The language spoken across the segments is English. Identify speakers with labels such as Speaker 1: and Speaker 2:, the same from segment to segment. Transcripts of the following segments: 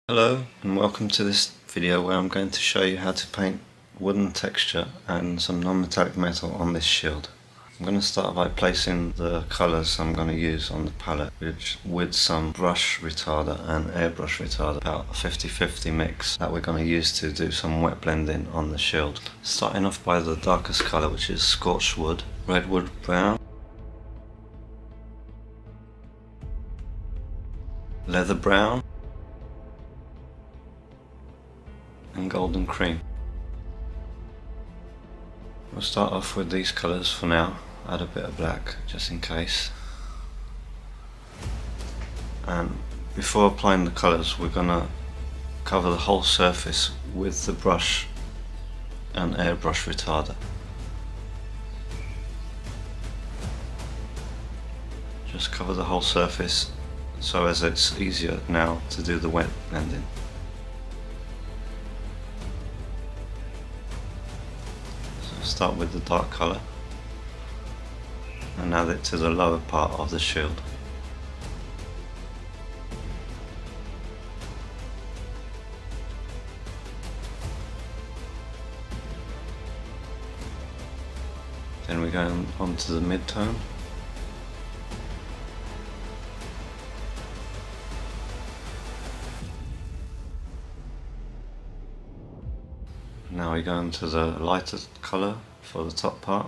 Speaker 1: Hello and welcome to this video where I'm going to show you how to paint wooden texture and some non-metallic metal on this shield. I'm going to start by placing the colours I'm going to use on the palette with some brush retarder and airbrush retarder, about a 50-50 mix that we're going to use to do some wet blending on the shield. Starting off by the darkest colour, which is scorched wood, redwood brown, leather brown and golden cream. We'll start off with these colours for now, add a bit of black just in case. And before applying the colours, we're going to cover the whole surface with the brush and airbrush retarder. Just cover the whole surface so as it's easier now to do the wet blending. Start with the dark colour and add it to the lower part of the shield. Then we go on to the mid-tone. Now we go into the lighter colour for the top part.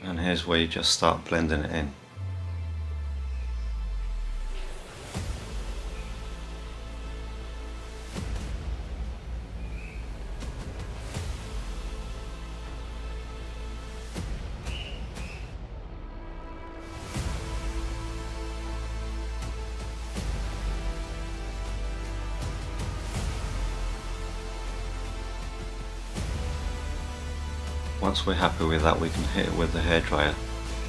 Speaker 1: And here's where you just start blending it in. Once we're happy with that, we can hit it with the hairdryer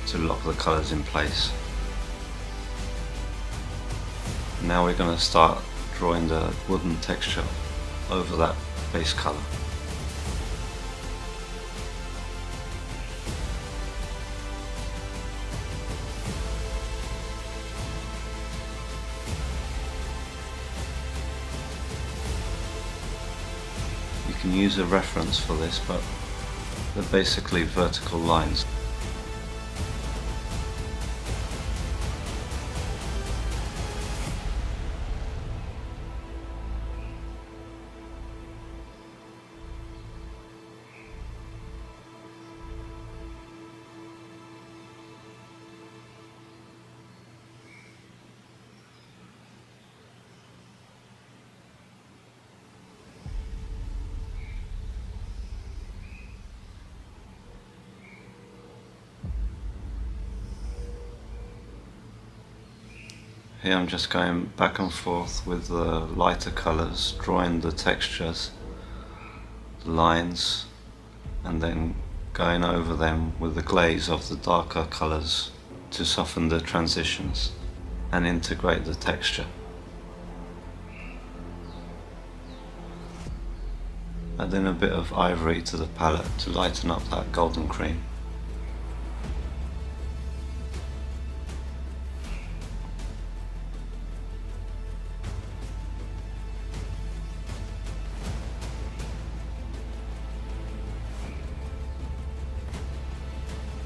Speaker 1: to lock the colours in place. Now we're going to start drawing the wooden texture over that base colour. You can use a reference for this, but they're basically vertical lines. Here I'm just going back and forth with the lighter colours, drawing the textures, the lines, and then going over them with the glaze of the darker colours to soften the transitions and integrate the texture. Adding a bit of ivory to the palette to lighten up that golden cream.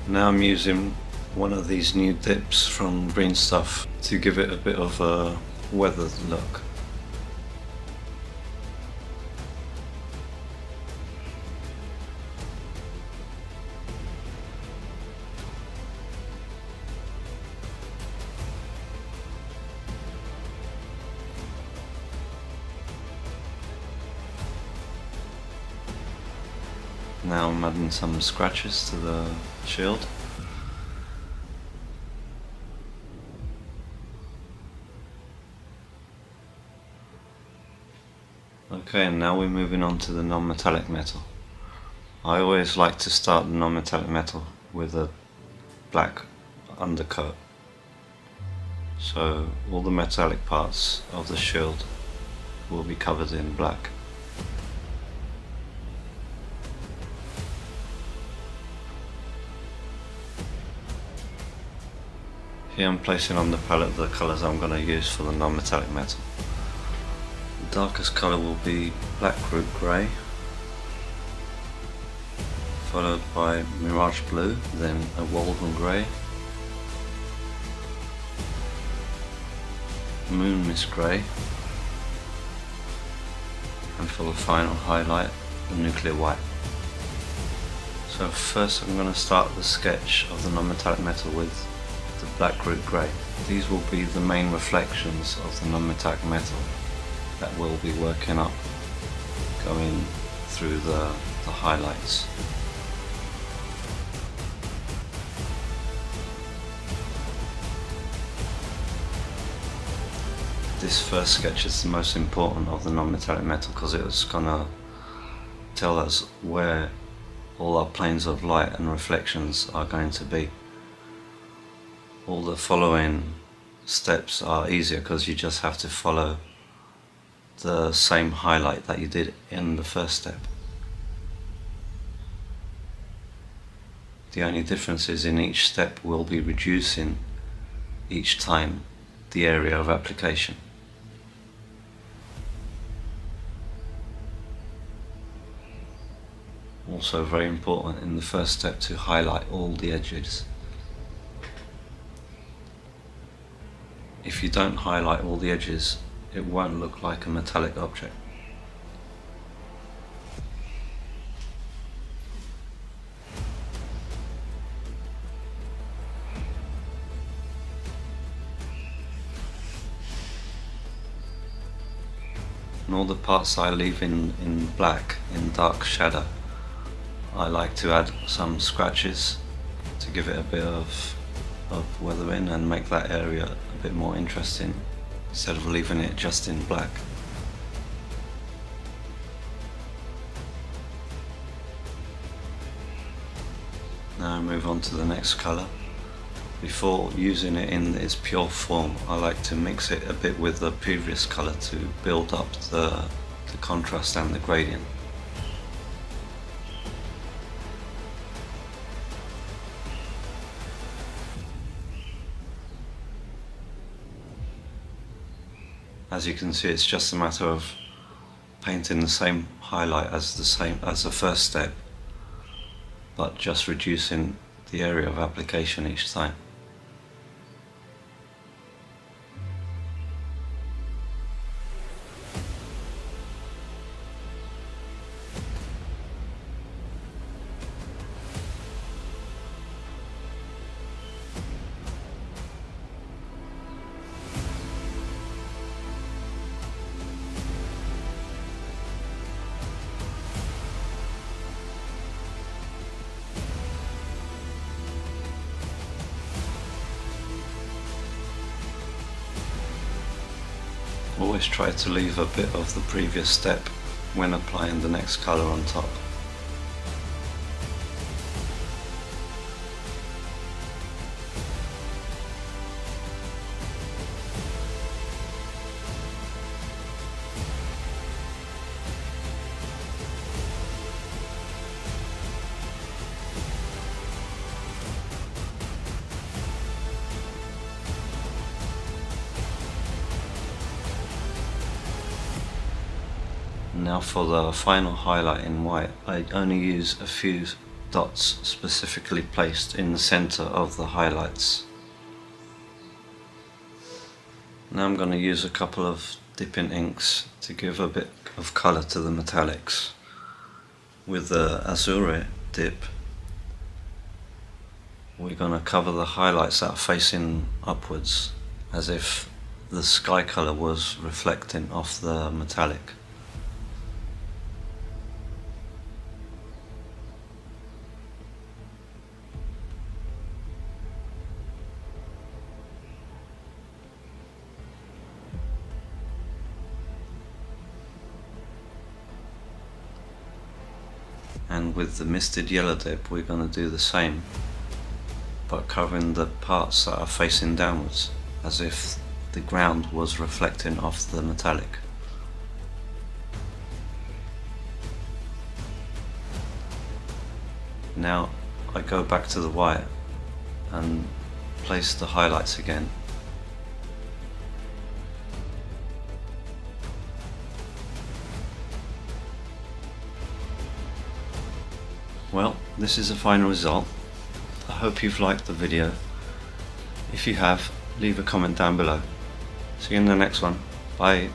Speaker 1: Now I'm using one of these new dips from GreenStuff to give it a bit of a weathered look. Now I'm adding some scratches to the shield. Okay, and now we're moving on to the non-metallic metal. I always like to start the non-metallic metal with a black undercoat. So all the metallic parts of the shield will be covered in black. Here I'm placing on the palette the colours I'm going to use for the non-metallic metal. The darkest colour will be Black Root Grey, followed by Mirage Blue, then a Walden Grey, Moon Mist Grey, and for the final highlight, the Nuclear White. So first I'm going to start the sketch of the non-metallic metal with the Black Root Grey. These will be the main reflections of the non-metallic metal that we'll be working up, going through the highlights. This first sketch is the most important of the non-metallic metal because it's gonna tell us where all our planes of light and reflections are going to be. All the following steps are easier because you just have to follow the same highlight that you did in the first step. The only difference is in each step we'll be reducing each time the area of application. Also very important in the first step to highlight all the edges. If you don't highlight all the edges, it won't look like a metallic object. And all the parts I leave in black, in dark shadow, I like to add some scratches to give it a bit of weathering and make that area a bit more interesting instead of leaving it just in black. Now I move on to the next colour. Before using it in its pure form, I like to mix it a bit with the previous colour to build up the contrast and the gradient. As you can see, it's just a matter of painting the same highlight as the first step, but just reducing the area of application each time. Always try to leave a bit of the previous step when applying the next colour on top. Now for the final highlight in white, I only use a few dots specifically placed in the center of the highlights. Now I'm going to use a couple of dipping inks to give a bit of color to the metallics. With the Azure dip, we're going to cover the highlights that are facing upwards as if the sky color was reflecting off the metallic. And with the misted yellow dip we're going to do the same, but covering the parts that are facing downwards as if the ground was reflecting off the metallic. Now I go back to the white and place the highlights again. Well, this is the final result. I hope you've liked the video. If you have, leave a comment down below. See you in the next one. Bye.